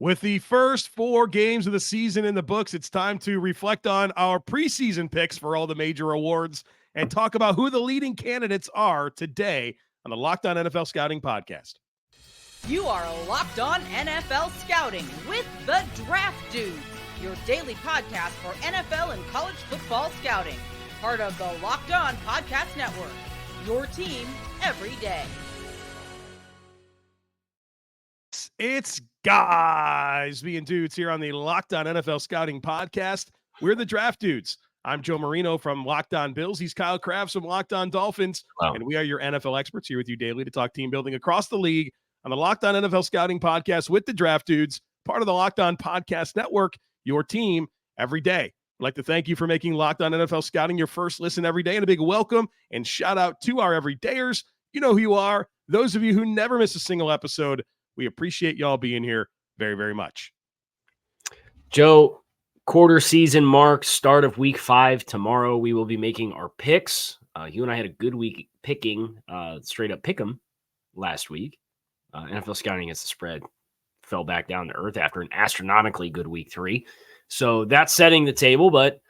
With the first 4 games of the season in the books, it's time to reflect on our preseason picks for all the major awards and talk about who the leading candidates are today on the Locked On NFL Scouting Podcast. You are Locked On NFL Scouting with the Draft Dudes, your daily podcast for NFL and college football scouting. Part of the Locked On Podcast Network, your team every day. It's guys being dudes here on the Locked On NFL Scouting Podcast. We're the Draft Dudes. I'm Joe Marino from Locked On Bills. He's Kyle Crabbs from Locked On Dolphins. Wow. And we are your NFL experts here with you daily to talk team building across the league on the Locked On NFL Scouting Podcast with the Draft Dudes, part of the Locked On Podcast Network, your team every day. I'd like to thank you for making Locked On NFL Scouting your first listen every day, and a big welcome and shout out to our everydayers. You know who you are. Those of you who never miss a single episode, we appreciate y'all being here very, very much. Joe, quarter season mark, start of week 5. Tomorrow we will be making our picks. You and I had a good week picking, straight up pick 'em last week. NFL Scouting against the spread fell back down to earth after an astronomically good week 3. So that's setting the table, but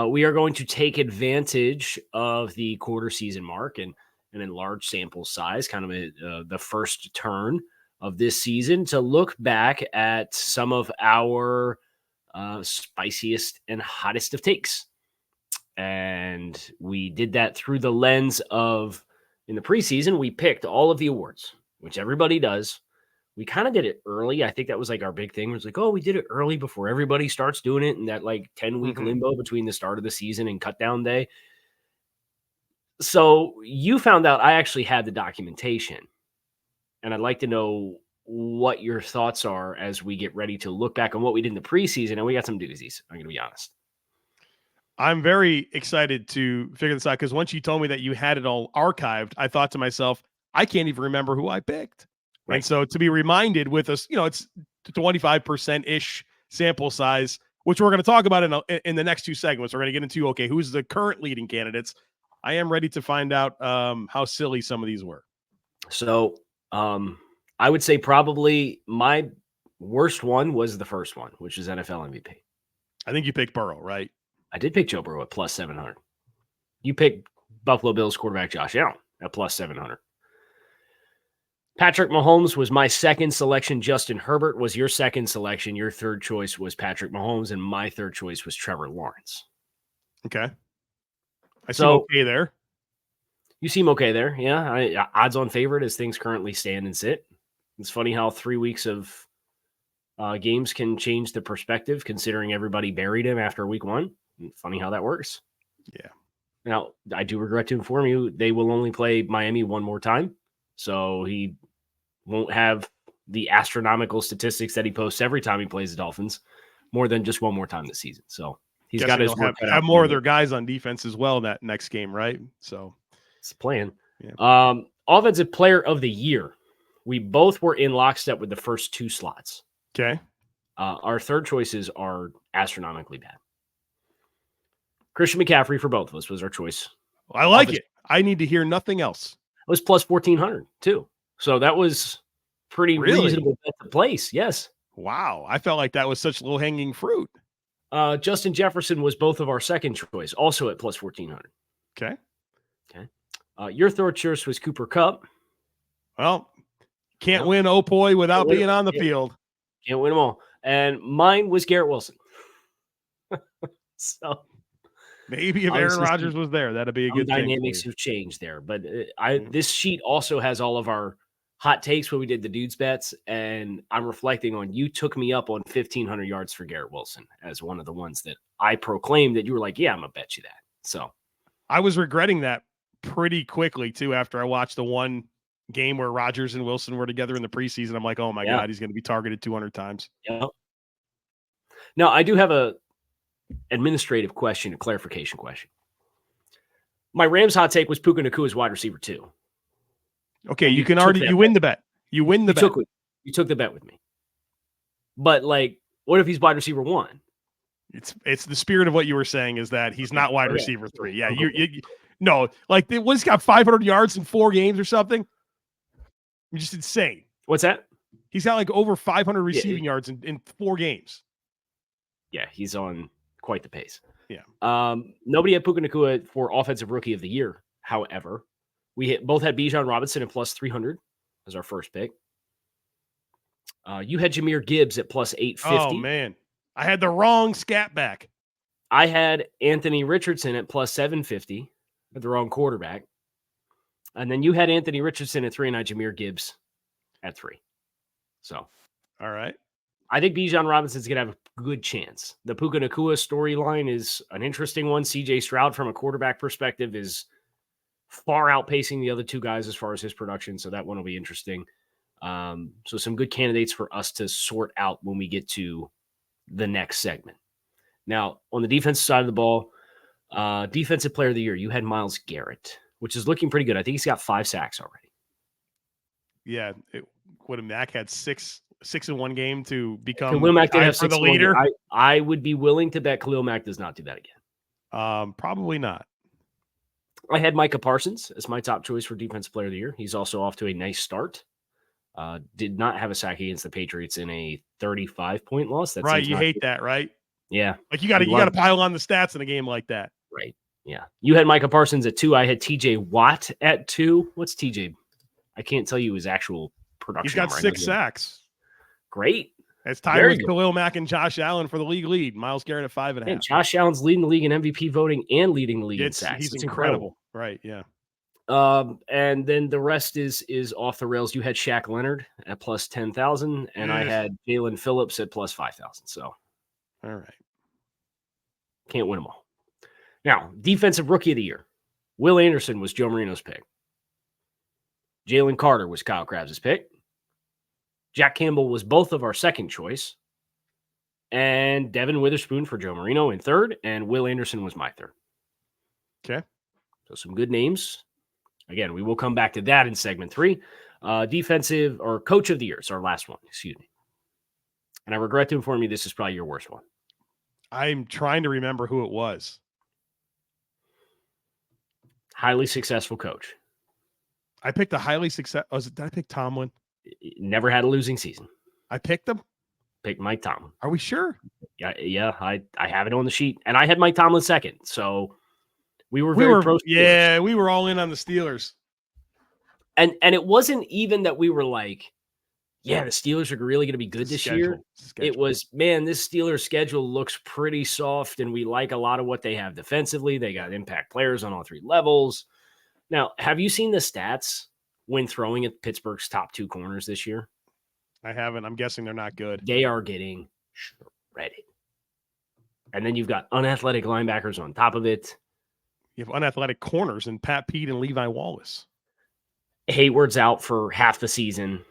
we are going to take advantage of the quarter season mark and in large sample size, kind of the first turn of this season, to look back at some of our spiciest and hottest of takes. And we did that through the lens of, in the preseason, we picked all of the awards, which everybody does. We kind of did it early. I think that was like our big thing. It was like, oh, we did it early before everybody starts doing it in that like 10-week limbo between the start of the season and cut down day. So you found out I actually had the documentation. And I'd like to know what your thoughts are as we get ready to look back on what we did in the preseason. And we got some doozies, I'm going to be honest. I'm very excited to figure this out because once you told me that you had it all archived, I thought to myself, I can't even remember who I picked. Right. And so to be reminded with us, it's 25%-ish sample size, which we're going to talk about in the next 2 segments. We're going to get into, okay, who's the current leading candidates? I am ready to find out how silly some of these were. So, I would say probably my worst one was the first one, which is NFL MVP. I think you picked Burrow, right? I did pick Joe Burrow at plus 700. You picked Buffalo Bills quarterback Josh Allen at plus 700. Patrick Mahomes was my second selection. Justin Herbert was your second selection. Your third choice was Patrick Mahomes, and my third choice was Trevor Lawrence. Okay. I see okay there. You seem okay there. Yeah. Odds on favorite as things currently stand and sit. It's funny how 3 weeks of games can change the perspective, considering everybody buried him after week 1. Funny how that works. Yeah. Now, I do regret to inform you, they will only play Miami one more time. So he won't have the astronomical statistics that he posts every time he plays the Dolphins more than just one more time this season. So he's got his work have more of their guys on defense as well in that next game, right? So it's the plan. Yeah. Offensive player of the year. We both were in lockstep with the first 2 slots. Okay. Our third choices are astronomically bad. Christian McCaffrey for both of us was our choice. Well, I like it. I need to hear nothing else. It was plus 1,400 too. So that was pretty reasonable bet to place. Yes. Wow. I felt like that was such low-hanging fruit. Justin Jefferson was both of our second choice, also at plus 1,400. Okay. Your third choice was Cooper Kupp. Well, can't win Opoy without being on the field. Can't win them all. And mine was Garrett Wilson. So maybe if Aaron Rodgers was there, that'd be a good thing. Dynamics have changed there. But this sheet also has all of our hot takes when we did the dudes bets. And I'm reflecting on, you took me up on 1,500 yards for Garrett Wilson as one of the ones that I proclaimed that you were like, yeah, I'm going to bet you that. So I was regretting that pretty quickly too after I watched the one game where Rodgers and Wilson were together in the preseason. I'm like, oh my God, he's going to be targeted 200 times. Yeah. Now, I do have a administrative question, a clarification question. My Rams hot take was Puka Nacua as wide receiver 2. Okay, you win the bet. You win the bet. You took the bet with me. But like, what if he's wide receiver 1? It's the spirit of what you were saying is that he's not wide receiver 3. Yeah, no, like he's got 500 yards in 4 games or something. Just insane. What's that? He's got like over 500 receiving yards in 4 games. Yeah, he's on quite the pace. Yeah. Nobody had Puka Nacua for Offensive Rookie of the Year. However, we both had Bijan Robinson at plus 300 as our first pick. You had Jahmyr Gibbs at plus 850. Oh, man. I had the wrong scat back. I had Anthony Richardson at plus 750, at the wrong quarterback. And then you had Anthony Richardson at 3, and I Jahmyr Gibbs at 3. So, all right. I think Bijan Robinson's going to have a good chance. The Puka Nacua storyline is an interesting one. CJ Stroud, from a quarterback perspective, is far outpacing the other 2 guys as far as his production. So that one will be interesting. So some good candidates for us to sort out when we get to the next segment. Now, on the defensive side of the ball, Defensive Player of the Year, you had Myles Garrett, which is looking pretty good. I think he's got 5 sacks already. Yeah. Mac had 6 in one game to become Khalil Mack did have for the leader. I would be willing to bet Khalil Mack does not do that again. Probably not. I had Micah Parsons as my top choice for Defensive Player of the Year. He's also off to a nice start. Did not have a sack against the Patriots in a 35-point loss. That right. You hate that, right? Yeah. Like you got to pile on the stats in a game like that. Right. Yeah. You had Micah Parsons at 2. I had TJ Watt at 2. What's TJ? I can't tell you his actual production. He's got 6 sacks. Great. It's tied with Khalil Mack and Josh Allen for the league lead. Myles Garrett at 5.5. And Josh Allen's leading the league in MVP voting and leading the league in sacks. He's incredible. Right. Yeah. And then the rest is off the rails. You had Shaq Leonard at plus 10,000, and I had Jalen Phillips at plus 5,000. So, all right, can't win them all. Now, Defensive Rookie of the Year, Will Anderson was Joe Marino's pick. Jalen Carter was Kyle Crabbs' pick. Jack Campbell was both of our second choice, and Devon Witherspoon for Joe Marino in third, and Will Anderson was my third. Okay, so some good names. Again, we will come back to that in segment 3. Defensive or Coach of the Year is our last one. Excuse me. And I regret to inform you this is probably your worst one. I'm trying to remember who it was. Highly successful coach. I picked a highly successful. Did I pick Tomlin? Never had a losing season. I picked him. Picked Mike Tomlin. Are we sure? Yeah. I have it on the sheet, and I had Mike Tomlin second. So we were very pro. Yeah, we were all in on the Steelers. And it wasn't even that we were like, yeah, the Steelers are really going to be good this year. It was, man, this Steelers schedule looks pretty soft, and we like a lot of what they have defensively. They got impact players on all 3 levels. Now, have you seen the stats when throwing at Pittsburgh's top 2 corners this year? I haven't. I'm guessing they're not good. They are getting shredded. And then you've got unathletic linebackers on top of it. You have unathletic corners in Pat Pete and Levi Wallace. Hayward's out for half the season.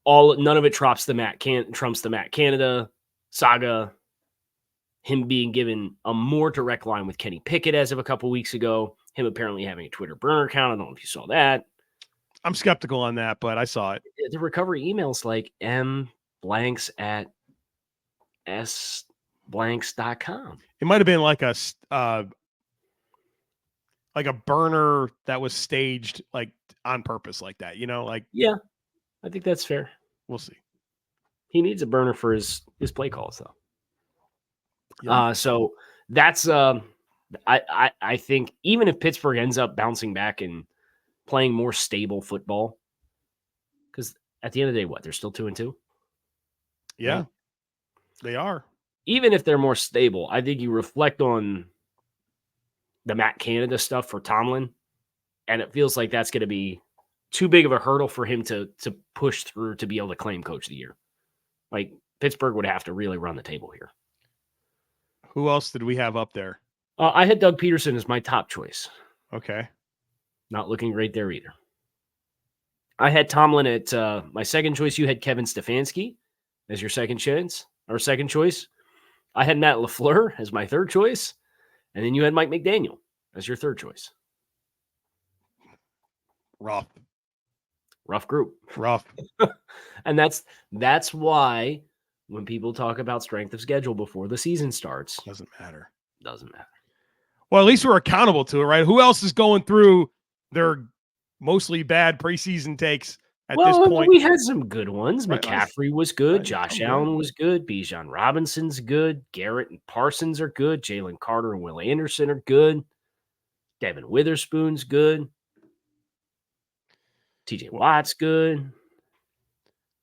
None of it trumps the Matt Canada saga. Him being given a more direct line with Kenny Pickett as of a couple weeks ago. Him apparently having a Twitter burner account. I don't know if you saw that. I'm skeptical on that, but I saw it. The recovery emails like mblanks@sblanks.com. It might have been like a burner that was staged like on purpose like that, Yeah, I think that's fair. We'll see. He needs a burner for his play calls though. Yeah. So that's I think even if Pittsburgh ends up bouncing back and playing more stable football, because at the end of the day, they're still 2-2. Yeah, right? They are. Even if they're more stable, I think you reflect on the Matt Canada stuff for Tomlin, and it feels like that's going to be too big of a hurdle for him to push through to be able to claim Coach of the Year. Like Pittsburgh would have to really run the table here. Who else did we have up there? I had Doug Peterson as my top choice. Okay. Not looking great there either. I had Tomlin at my second choice. You had Kevin Stefanski as your second choice. I had Matt LaFleur as my third choice. And then you had Mike McDaniel as your third choice. Rough group. And that's why when people talk about strength of schedule before the season starts, doesn't matter. Well, at least we're accountable to it, right? Who else is going through their mostly bad preseason takes at this point. We had some good ones. Right, McCaffrey was good. Josh Allen was good. Bijan Robinson's good. Garrett and Parsons are good. Jalen Carter and Will Anderson are good. Devon Witherspoon's good. TJ Watt's good.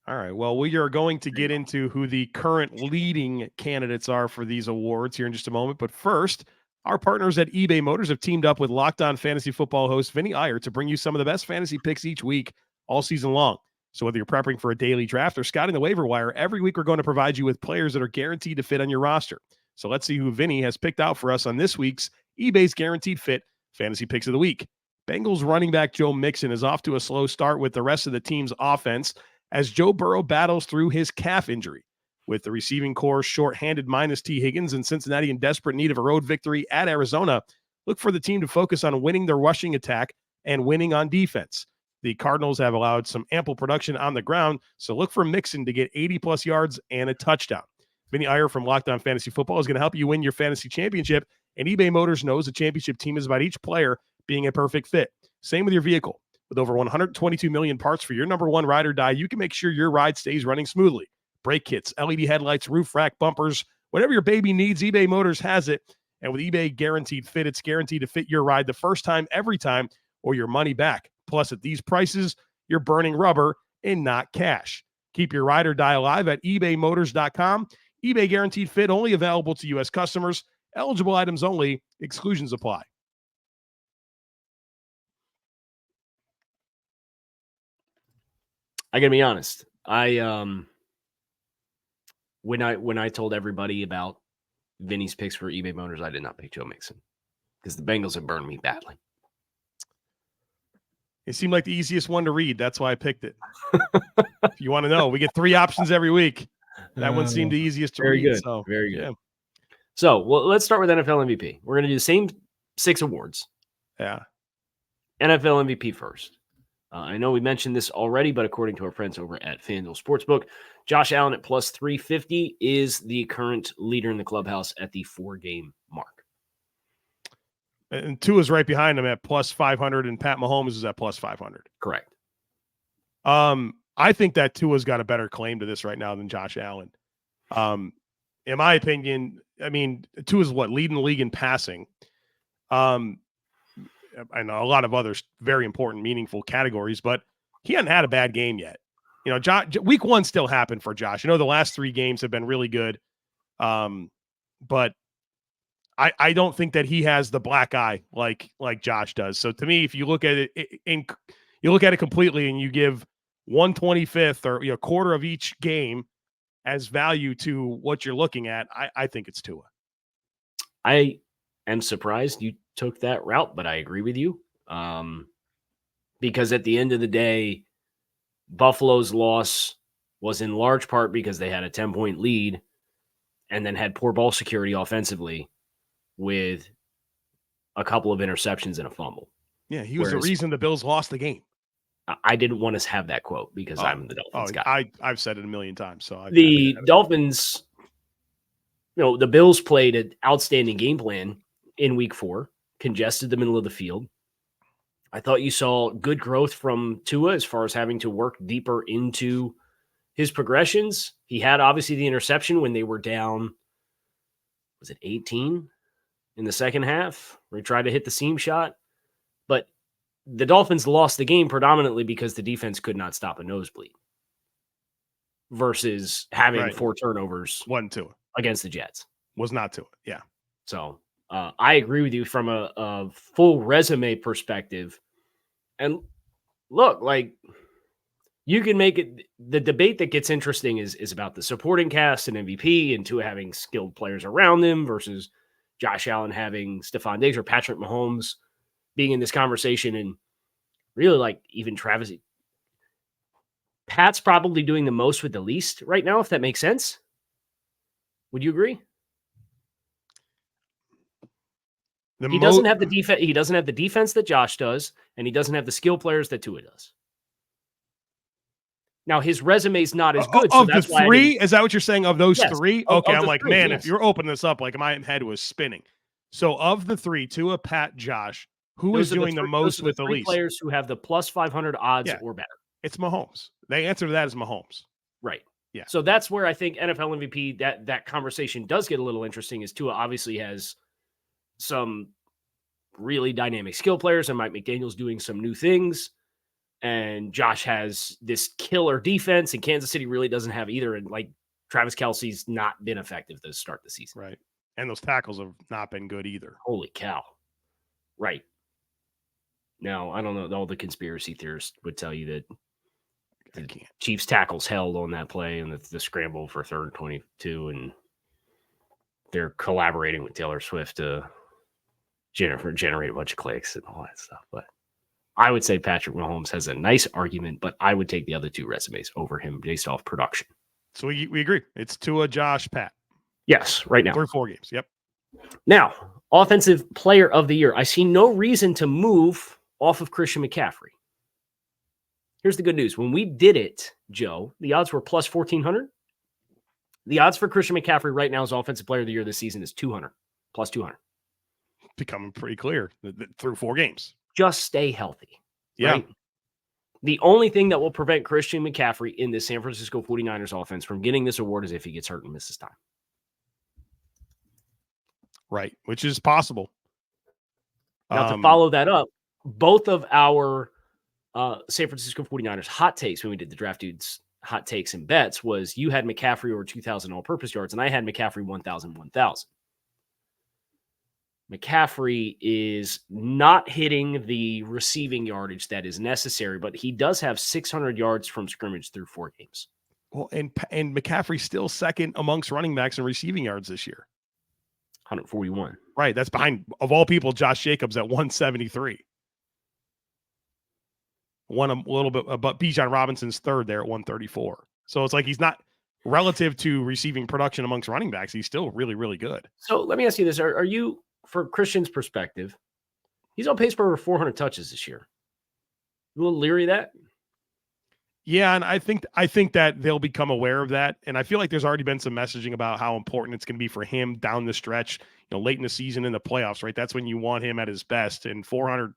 All right. Well, we are going to get into who the current leading candidates are for these awards here in just a moment. But first, our partners at eBay Motors have teamed up with Locked On Fantasy Football host Vinny Iyer to bring you some of the best fantasy picks each week, all season long. So whether you're prepping for a daily draft or scouting the waiver wire, every week we're going to provide you with players that are guaranteed to fit on your roster. So let's see who Vinny has picked out for us on this week's eBay's Guaranteed Fit Fantasy Picks of the Week. Bengals running back Joe Mixon is off to a slow start with the rest of the team's offense as Joe Burrow battles through his calf injury. With the receiving corps short-handed minus T. Higgins and Cincinnati in desperate need of a road victory at Arizona, look for the team to focus on winning their rushing attack and winning on defense. The Cardinals have allowed some ample production on the ground, so look for Mixon to get 80-plus yards and a touchdown. Vinny Iyer from Locked On Fantasy Football is going to help you win your fantasy championship, and eBay Motors knows a championship team is about each player being a perfect fit. Same with your vehicle. With over 122 million parts for your number one ride or die, you can make sure your ride stays running smoothly. Brake kits, LED headlights, roof rack, bumpers, whatever your baby needs, eBay Motors has it. And with eBay Guaranteed Fit, it's guaranteed to fit your ride the first time, every time, or your money back. Plus, at these prices, you're burning rubber and not cash. Keep your ride or die alive at ebaymotors.com. eBay Guaranteed Fit only available to U.S. customers. Eligible items only. Exclusions apply. I gotta be honest. When I told everybody about Vinny's picks for eBay Motors, I did not pick Joe Mixon because the Bengals have burned me badly. It seemed like the easiest one to read. That's why I picked it. If you want to know, we get 3 options every week. That one seemed the easiest to read. Good. So, very good. Yeah. So, let's start with NFL MVP. We're going to do the same 6 awards. Yeah. NFL MVP first. I know we mentioned this already, but according to our friends over at FanDuel Sportsbook, Josh Allen at plus 350 is the current leader in the clubhouse at the 4-game mark. And Tua's right behind him at plus 500, and Pat Mahomes is at plus 500. Correct. I think that Tua's got a better claim to this right now than Josh Allen. In my opinion, I mean, Tua's leading the league in passing. I know a lot of others very important, meaningful categories, but he hasn't had a bad game yet. You know, week 1 still happened for Josh. You know, the last 3 games have been really good. But I don't think that he has the black eye like Josh does. So to me, if you look at it completely and you give 1/25th or a quarter of each game as value to what you're looking at, I think it's Tua. I am surprised you took that route, but I agree with you. Because at the end of the day, Buffalo's loss was in large part because they had a 10-point lead and then had poor ball security offensively with a couple of interceptions and a fumble. Yeah, he was the reason the Bills lost the game. I didn't want to have that quote because I'm the Dolphins guy. I've said it a million times. So the Dolphins, the Bills played an outstanding game plan in week 4, congested the middle of the field. I thought you saw good growth from Tua as far as having to work deeper into his progressions. He had obviously the interception when they were down, was it 18 in the second half, where he tried to hit the seam shot. But the Dolphins lost the game predominantly because the defense could not stop a nosebleed versus having 4 turnovers. 1 Tua against the Jets. Was not Tua. Yeah. So I agree with you from a full resume perspective. And look, you can make it – the debate that gets interesting is about the supporting cast and MVP and Tua having skilled players around them versus Josh Allen having Stephon Diggs or Patrick Mahomes being in this conversation. And really, even Travis – Pat's probably doing the most with the least right now, if that makes sense. Would you agree? He doesn't have the defense. He doesn't have the defense that Josh does, and he doesn't have the skill players that Tua does. Now his resume is not as good. Of the 3, is that what you're saying? Of those 3, okay. I'm like, 3, man, if you're opening this up, my head was spinning. So of the 3, Tua, Pat, Josh, who is doing the most with the least? Players who have the plus 500 odds or better. It's Mahomes. The answer to that is Mahomes. Right. Yeah. So that's where I think NFL MVP, that conversation does get a little interesting, is Tua obviously has some really dynamic skill players, and Mike McDaniel's doing some new things. And Josh has this killer defense, and Kansas City really doesn't have either. And like Travis Kelce's not been effective to start the season. Right. And those tackles have not been good either. Holy cow. Right. Now, I don't know. All the conspiracy theorists would tell you that the Chiefs tackles held on that play and the scramble for 3rd and 22, and they're collaborating with Taylor Swift to generate a bunch of clicks and all that stuff. But I would say Patrick Mahomes has a nice argument, but I would take the other two resumes over him based off production. So we agree. It's Tua, Josh, Pat. Yes, right now. Through 4 games. Yep. Now, offensive player of the year. I see no reason to move off of Christian McCaffrey. Here's the good news. When we did it, Joe, the odds were plus 1,400. The odds for Christian McCaffrey right now as offensive player of the year this season is 200, plus 200. Becoming pretty clear through 4 games. Just stay healthy. Yeah. Right? The only thing that will prevent Christian McCaffrey in the San Francisco 49ers offense from getting this award is if he gets hurt and misses time. Right, which is possible. Now, to follow that up, both of our San Francisco 49ers hot takes when we did the Draft Dudes hot takes and bets was you had McCaffrey over 2,000 all-purpose yards, and I had McCaffrey 1,000. McCaffrey is not hitting the receiving yardage that is necessary, but he does have 600 yards from scrimmage through 4 games. Well, and McCaffrey's still second amongst running backs in receiving yards this year. 141. Right, that's behind, of all people, Josh Jacobs at 173. One a little bit, but Bijan Robinson's third there at 134. So it's like he's not, relative to receiving production amongst running backs, he's still really, really good. So let me ask you this. Are you, for Christian's perspective, he's on pace for over 400 touches this year. You a little leery of that? Yeah, and I think that they'll become aware of that. And I feel like there's already been some messaging about how important it's going to be for him down the stretch, late in the season in the playoffs, right? That's when you want him at his best. And 400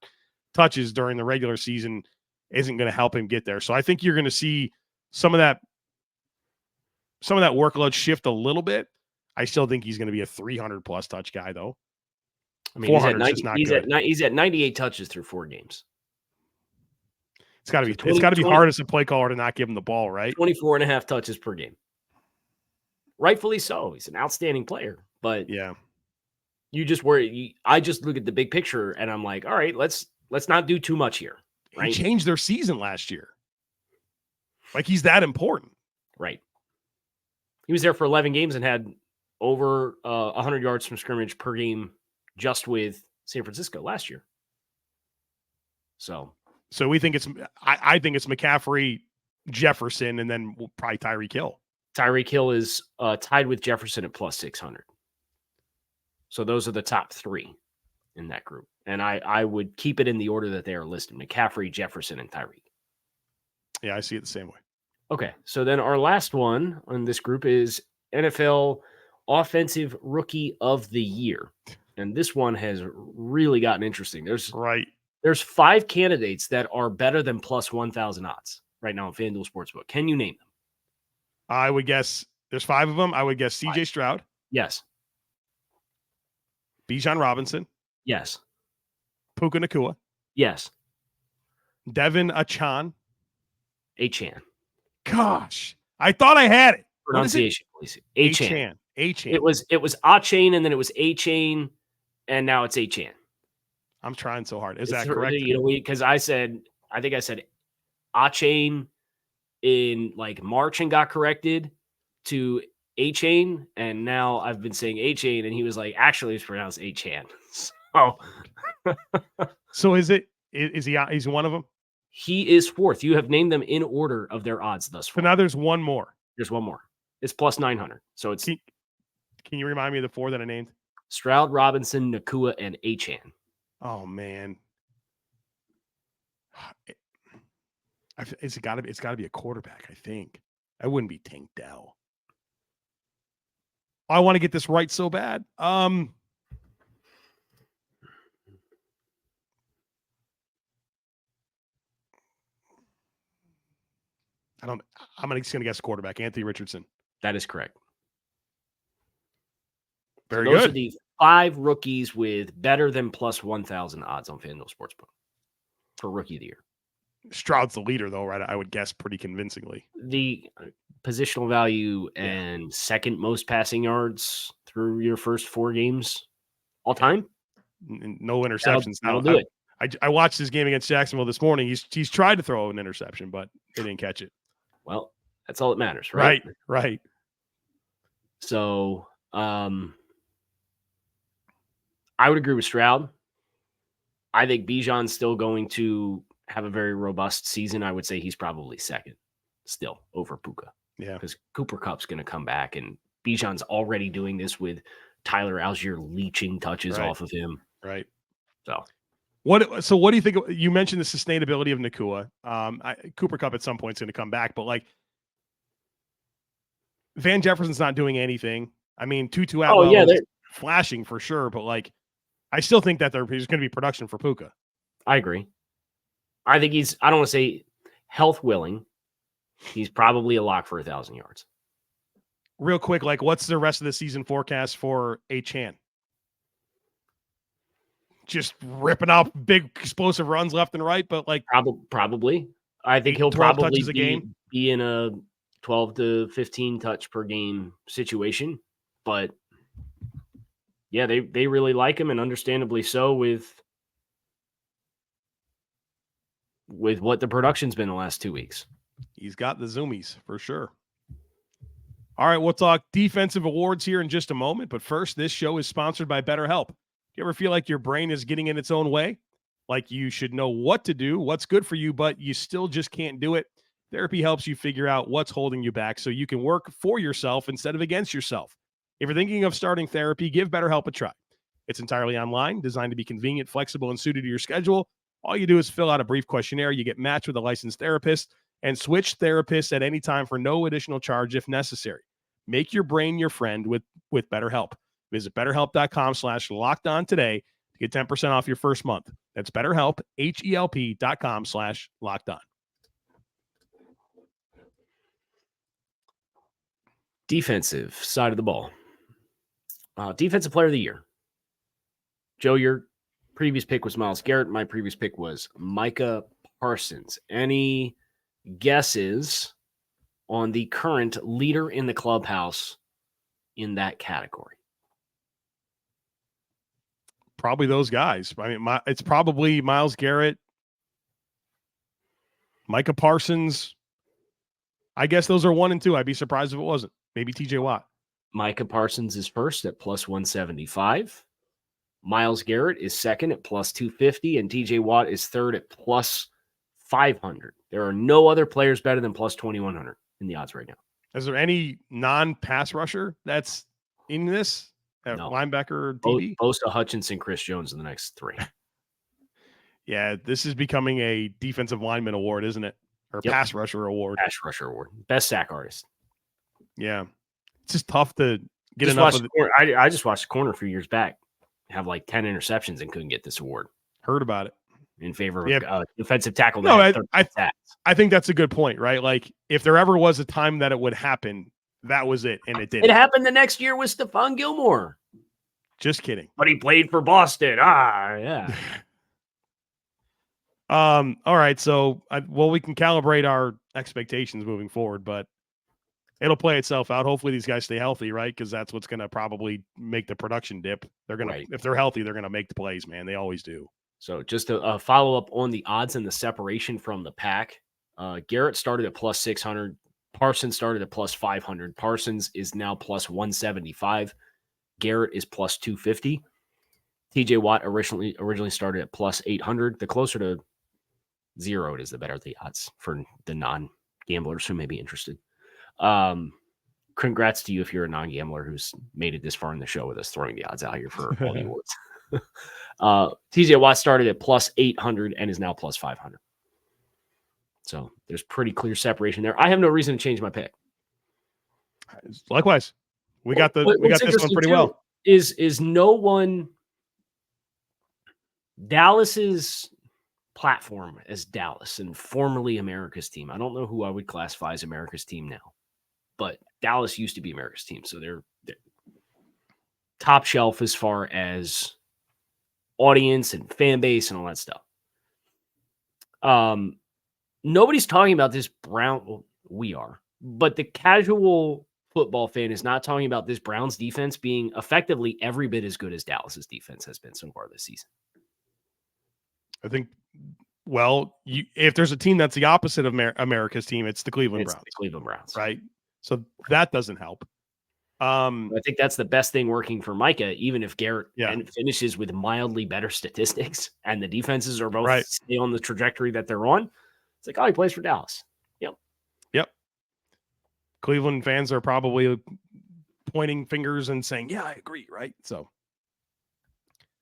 touches during the regular season isn't going to help him get there. So I think you're going to see some of that workload shift a little bit. I still think he's going to be a 300 plus touch guy, though. I mean, he's at 98 touches through 4 games. It's got to be hard as a play caller to not give him the ball, right? 24 and a half touches per game. Rightfully so. He's an outstanding player, but yeah, you just worry. I just look at the big picture and I'm like, all right, let's not do too much here. Right? He changed their season last year. Like, he's that important. Right. He was there for 11 games and had over 100 yards from scrimmage per game just with San Francisco last year. So we think I think it's McCaffrey, Jefferson, and then probably Tyreek Hill. Tyreek Hill is tied with Jefferson at plus 600. So those are the top 3 in that group. And I would keep it in the order that they are listed: McCaffrey, Jefferson, and Tyreek. Yeah, I see it the same way. Okay, so then our last one on this group is NFL Offensive Rookie of the Year. And this one has really gotten interesting. There's 5 candidates that are better than plus 1,000 odds right now on FanDuel Sportsbook. Can you name them? I would guess there's 5 of them. I would guess CJ Stroud. Yes. Bijan Robinson. Yes. Puka Nacua. Yes. Devon Achane. Achane. Gosh, I thought I had it. Pronunciation, please. Achane. Achane. It was Achane, and then it was Achane, and now it's Achane. I'm trying so hard. Is that correct? Because I think I said Achane in like March and got corrected to Achane, and now I've been saying Achane, and he was like, actually, it's pronounced Achane. So is he's one of them? He is 4th. You have named them in order of their odds thus far. So now there's one more. There's one more. It's plus 900. So it's. Can you remind me of the 4 that I named? Stroud, Robinson, Nacua, and Achane. Oh man, it's got to be a quarterback. I think I wouldn't be Tank Dell. I want to get this right so bad. I'm just going to guess quarterback, Anthony Richardson. That is correct. Very those good. Are the 5 rookies with better than plus 1,000 odds on FanDuel Sportsbook for Rookie of the Year. Stroud's the leader, though, right? I would guess pretty convincingly. The positional value and second most passing yards through your first 4 games all time. No interceptions. That'll do it. I watched his game against Jacksonville this morning. He's tried to throw an interception, but they didn't catch it. Well, that's all that matters, right? Right. So, I would agree with Stroud. I think Bijan's still going to have a very robust season. I would say he's probably second still over Puka. Yeah. Because Cooper Kupp's going to come back, and Bijan's already doing this with Tyler Algier leeching touches off of him. Right. So what do you think? You mentioned the sustainability of Nacua. Cooper Kupp at some point is going to come back, but like Van Jefferson's not doing anything. I mean, Tutu Atwell is flashing for sure, but like I still think that there's going to be production for Puka. I agree. I think I don't want to say health willing. He's probably a lock for 1,000 yards. Real quick, like what's the rest of the season forecast for Achane? Just ripping out big explosive runs left and right, but like probably. I think he'll probably be in a 12 to 15 touch per game situation. But yeah, they really like him, and understandably so with what the production's been the last 2 weeks. He's got the zoomies for sure. All right, we'll talk defensive awards here in just a moment. But first, this show is sponsored by BetterHelp. You ever feel like your brain is getting in its own way? Like you should know what to do, what's good for you, but you still just can't do it? Therapy helps you figure out what's holding you back so you can work for yourself instead of against yourself. If you're thinking of starting therapy, give BetterHelp a try. It's entirely online, designed to be convenient, flexible, and suited to your schedule. All you do is fill out a brief questionnaire. You get matched with a licensed therapist and switch therapists at any time for no additional charge if necessary. Make your brain your friend with BetterHelp. Visit BetterHelp.com/lockedon today to get 10% off your first month. That's BetterHelp, HELP.com/lockedon. Defensive side of the ball. Defensive player of the year. Joe, your previous pick was Myles Garrett. My previous pick was Micah Parsons. Any guesses on the current leader in the clubhouse in that category? Probably those guys. I mean, it's probably Myles Garrett, Micah Parsons. I guess those are 1 and 2. I'd be surprised if it wasn't. Maybe TJ Watt. Micah Parsons is first at plus 175. Myles Garrett is second at plus 250, and TJ Watt is third at plus 500. There are no other players better than plus 2,100 in the odds right now. Is there any non-pass rusher that's in this? No. Linebacker or DB? Bosa, Hutchinson, Chris Jones in the next 3. Yeah, this is becoming a defensive lineman award, isn't it? Or pass rusher award. Pass rusher award. Best sack artist. Yeah. It's just tough to get enough of it. I just watched the corner a few years back. Have like 10 interceptions and couldn't get this award. Heard about it. In favor of defensive tackle. No, I think that's a good point, right? Like if there ever was a time that it would happen, that was it, and it didn't. It happened the next year with Stephon Gilmore. Just kidding. But he played for Boston. Yeah. All right. So, we can calibrate our expectations moving forward, but it'll play itself out. Hopefully these guys stay healthy, right? Because that's what's going to probably make the production dip. They're going to, if they're healthy, they're going to make the plays, man. They always do. So just a follow up on the odds and the separation from the pack. Garrett started at plus 600. Parsons started at plus 500. Parsons is now plus 175. Garrett is plus 250. TJ Watt originally started at plus 800. The closer to 0 it is, the better the odds for the non-gamblers who may be interested. Congrats to you if you're a non-gambler who's made it this far in the show with us throwing the odds out here for all the awards. TJ Watt started at plus 800 and is now plus 500. So there's pretty clear separation there. I have no reason to change my pick. Likewise. We got this one pretty well. Is no one Dallas's platform as Dallas and formerly America's team. I don't know who I would classify as America's team now, but Dallas used to be America's team. So they're top shelf as far as audience and fan base and all that stuff. Nobody's talking about this well, we are, but the casual football fan is not talking about this Browns defense being effectively every bit as good as Dallas's defense has been so far this season. I think, well, if there's a team that's the opposite of America's team, it's the Cleveland Browns. The Cleveland Browns. Right? So that doesn't help. I think that's the best thing working for Micah, even if Garrett finishes with mildly better statistics and the defenses are both stay on the trajectory that they're on. It's like, oh, he plays for Dallas. Yep. Cleveland fans are probably pointing fingers and saying, yeah, I agree, right? So.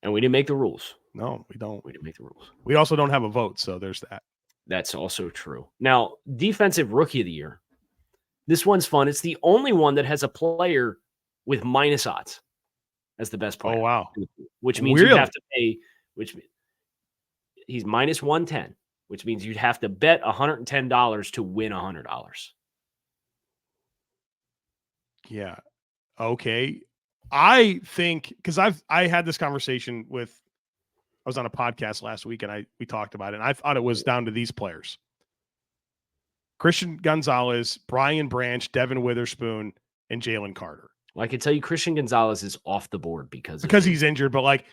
And we didn't make the rules. No, we don't. We didn't make the rules. We also don't have a vote, so there's that. That's also true. Now, defensive rookie of the year. This one's fun. It's the only one that has a player with minus odds as the best player. Oh, wow. Which means you have to pay, he's minus 110, which means you'd have to bet $110 to win $100. Yeah. Okay. I think, because I had this conversation I was on a podcast last week and we talked about it, and I thought it was down to these players. Christian Gonzalez, Brian Branch, Devon Witherspoon, and Jalen Carter. Well, I can tell you Christian Gonzalez is off the board because he's injured, but like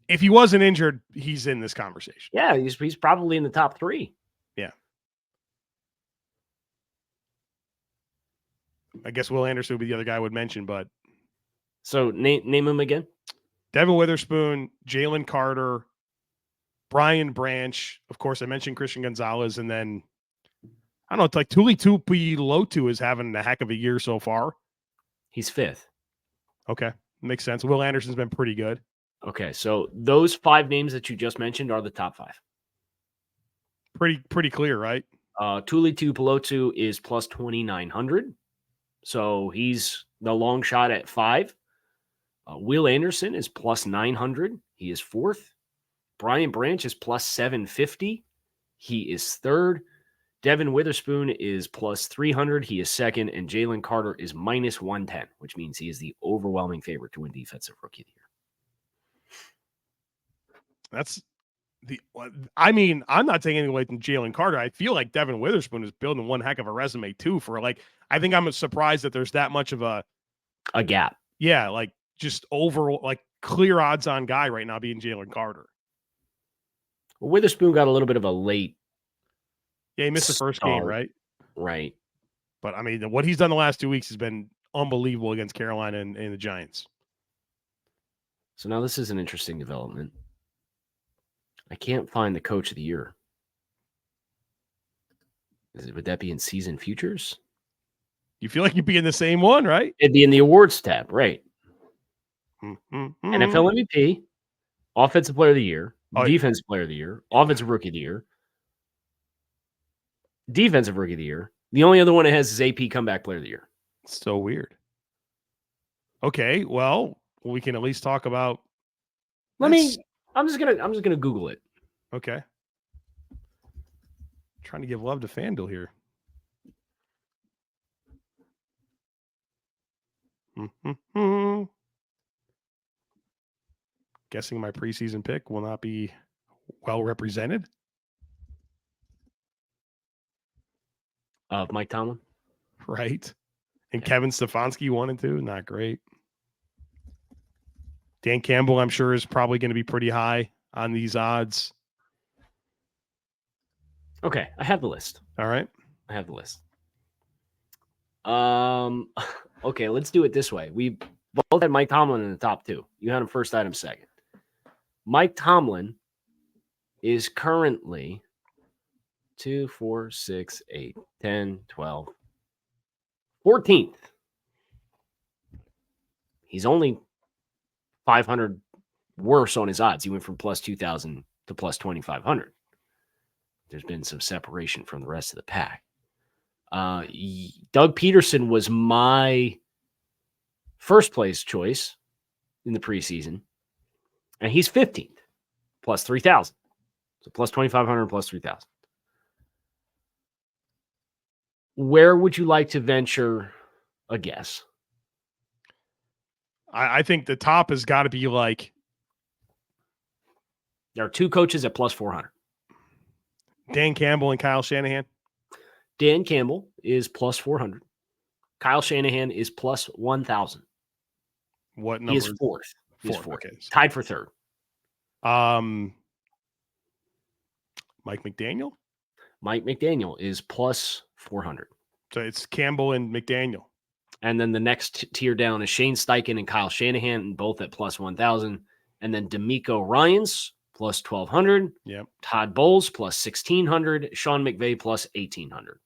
if he wasn't injured, he's in this conversation. Yeah, he's probably in the top 3. Yeah. I guess Will Anderson would be the other guy I would mention, but so name him again. Devon Witherspoon, Jalen Carter, Brian Branch. Of course, I mentioned Christian Gonzalez, and then I don't know. It's like Tuipulotu is having a heck of a year so far. He's 5th. Okay, makes sense. Will Anderson's been pretty good. Okay, so those 5 names that you just mentioned are the top 5. Pretty clear, right? Tuipulotu is plus 2,900, so he's the long shot at 5. Will Anderson is plus 900. He is 4th. Brian Branch is plus 750. He is 3rd. Devon Witherspoon is plus 300. He is 2nd. And Jalen Carter is minus 110, which means he is the overwhelming favorite to win Defensive Rookie of the Year. I'm not taking anything away from Jalen Carter. I feel like Devon Witherspoon is building one heck of a resume too I think I'm surprised that there's that much of a gap. Yeah, like just overall, like clear odds on guy right now being Jalen Carter. Well, Witherspoon got a little bit of a late. Yeah, he missed the first game, right? Right. But I mean, what he's done the last 2 weeks has been unbelievable against Carolina and the Giants. So now this is an interesting development. I can't find the coach of the year. Would that be in season futures? You feel like you'd be in the same one, right? It'd be in the awards tab, right? Mm-hmm. NFL MVP, Offensive Player of the Year, Defensive Player of the Year, Offensive Rookie of the Year, Defensive Rookie of the Year. The only other one it has is AP Comeback Player of the Year. So weird. Okay, well, we can at least talk about. I'm just gonna Google it. Okay. Trying to give love to FanDuel here. Guessing my preseason pick will not be well represented. Mike Tomlin. Right. And Kevin Stefanski 1 and 2. Not great. Dan Campbell, I'm sure, is probably going to be pretty high on these odds. Okay, I have the list. All right. I have the list. Okay, let's do it this way. We both had Mike Tomlin in the top 2. You had him first, I had him second. Mike Tomlin is currently 2, 4, 6, 8, 10, 12, 14th. He's only 500 worse on his odds. He went from plus 2,000 to plus 2,500. There's been some separation from the rest of the pack. Doug Peterson was my first place choice in the preseason, and he's 15th, plus 3,000. So plus 2,500, plus 3,000. Where would you like to venture a guess? I think the top has got to be like. There are two coaches at plus 400. Dan Campbell and Kyle Shanahan. Dan Campbell is plus 400. Kyle Shanahan is plus 1,000. What number? He is fourth. Fourth. Okay. Tied for third. Mike McDaniel? Mike McDaniel is plus 400. So it's Campbell and McDaniel. And then the next tier down is Shane Steichen and Kyle Shanahan, both at plus 1,000. And then DeMeco Ryans plus 1,200. Yep. Todd Bowles plus 1,600. Sean McVay plus 1,800.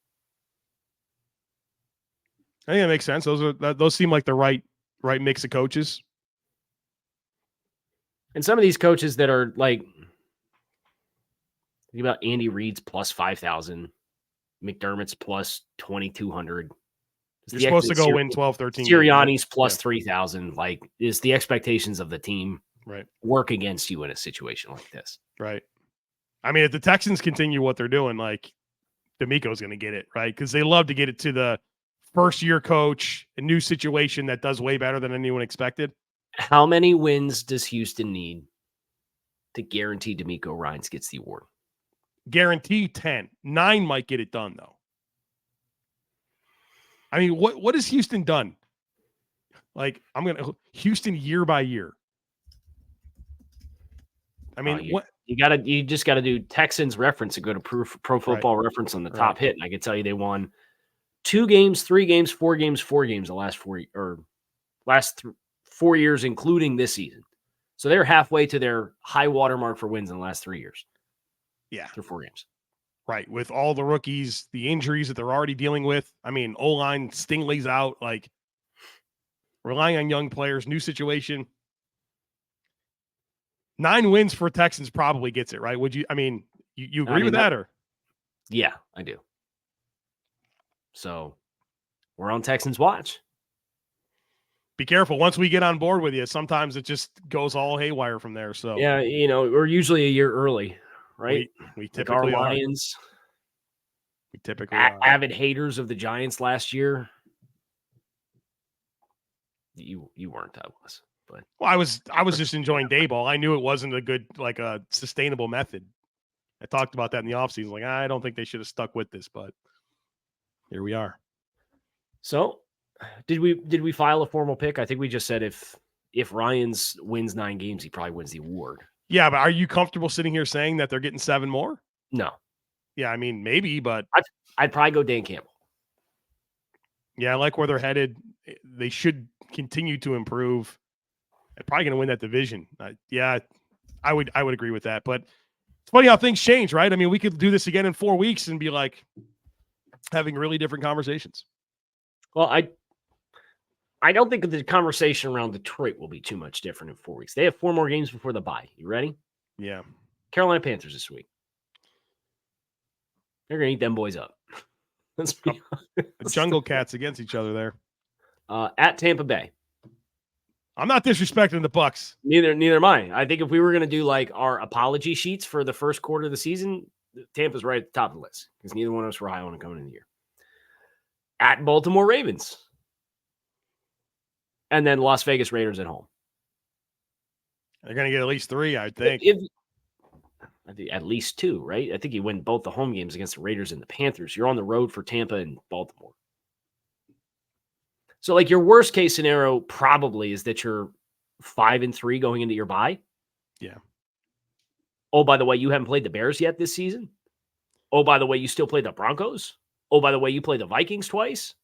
I think that makes sense. Those seem like the right mix of coaches. And some of these coaches that are like, think about Andy Reid's plus 5,000. McDermott's plus 2,200. You're supposed to go win 12, 13. Sirianni's plus 3,000. Like, is the expectations of the team right work against you in a situation like this? Right. I mean, if the Texans continue what they're doing, like, DeMeco's going to get it, right? Because they love to get it to the first-year coach, a new situation that does way better than anyone expected. How many wins does Houston need to guarantee DeMeco Ryans gets the award? Guarantee 10. 9 might get it done, though. I mean, what has Houston done? Like, Houston year by year. I mean, what you just gotta do Texans reference and go to Pro Football Reference on the top hit, and I can tell you they won 2 games, 3 games, 4 games, 4 games the last 4 years, including this season. So they're halfway to their high water mark for wins in the last 3 years. Yeah, through 4 games. Right, with all the rookies, the injuries that they're already dealing with. I mean, O-line, Stingley's out, like relying on young players, new situation. 9 wins for Texans probably gets it, right? Would you? I mean, you agree with that, or? Yeah, I do. So we're on Texans watch. Be careful. Once we get on board with you, sometimes it just goes all haywire from there. So yeah, we're usually a year early, right? We typically our Lions. We typically are. Avid haters of the Giants last year. You weren't, I was. But well, I was just enjoying Dayball. I knew it wasn't a good, like a sustainable method. I talked about that in the offseason. Like, I don't think they should have stuck with this, but here we are. So did we file a formal pick? I think we just said if Ryans wins 9 games, he probably wins the award. Yeah, but are you comfortable sitting here saying that they're getting 7 more? No. Yeah, I mean, maybe, but I'd probably go Dan Campbell. Yeah, I like where they're headed. They should continue to improve. They're probably going to win that division. Yeah, I would agree with that. But it's funny how things change, right? I mean, we could do this again in 4 weeks and be like having really different conversations. Well, I don't think the conversation around Detroit will be too much different in 4 weeks. They have 4 more games before the bye. You ready? Yeah. Carolina Panthers this week. They're going to eat them boys up. Let's be the Jungle Cats against each other there. At Tampa Bay. I'm not disrespecting the Bucs. Neither am I. I think if we were going to do like our apology sheets for the first quarter of the season, Tampa's right at the top of the list because neither one of us were high on it coming in the year. At Baltimore Ravens. And then Las Vegas Raiders at home. They're going to get at least 3, I think. I think at least 2, right? I think you win both the home games against the Raiders and the Panthers. You're on the road for Tampa and Baltimore. So, like, your worst case scenario probably is that you're 5-3 going into your bye. Yeah. Oh, by the way, you haven't played the Bears yet this season. Oh, by the way, you still play the Broncos. Oh, by the way, you play the Vikings twice.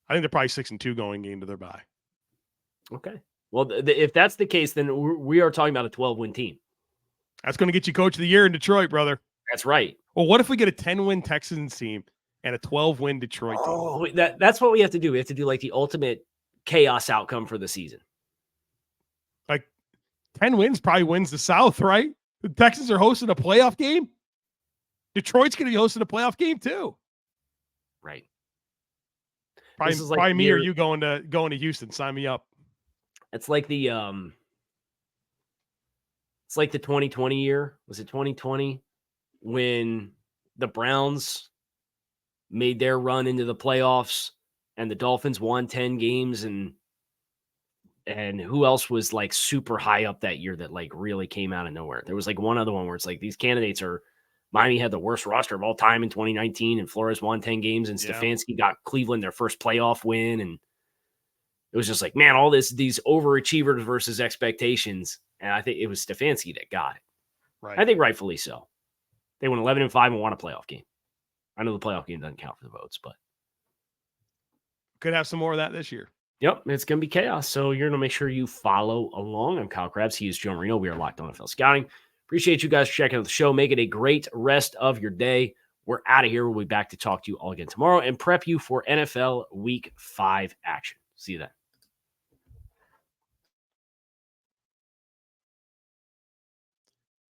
I think they're probably 6-2 going into their bye. Okay. Well, if that's the case, then we are talking about a 12-win team. That's going to get you coach of the year in Detroit, brother. That's right. Well, what if we get a 10-win Texans team and a 12-win Detroit team? Oh, that's what we have to do. We have to do like the ultimate chaos outcome for the season. Like 10 wins probably wins the South, right? The Texans are hosting a playoff game. Detroit's going to be hosting a playoff game too. Right. Probably me or you going to Houston. Sign me up. It's like the It's like the 2020 year. Was it 2020 when the Browns made their run into the playoffs and the Dolphins won 10 games and who else was like super high up that year that like really came out of nowhere? There was like one other one where it's like these candidates are Miami had the worst roster of all time in 2019 and Flores won 10 games and Stefanski got Cleveland their first playoff win. And it was just like, man, all these overachievers versus expectations. And I think it was Stefanski that got it. Right. I think rightfully so. They went 11-5 and won a playoff game. I know the playoff game doesn't count for the votes, but could have some more of that this year. Yep, it's going to be chaos. So you're going to make sure you follow along. I'm Kyle Crabbs. He is Joe Marino. We are Locked On NFL Scouting. Appreciate you guys for checking out the show. Make it a great rest of your day. We're out of here. We'll be back to talk to you all again tomorrow and prep you for NFL Week 5 action. See you then.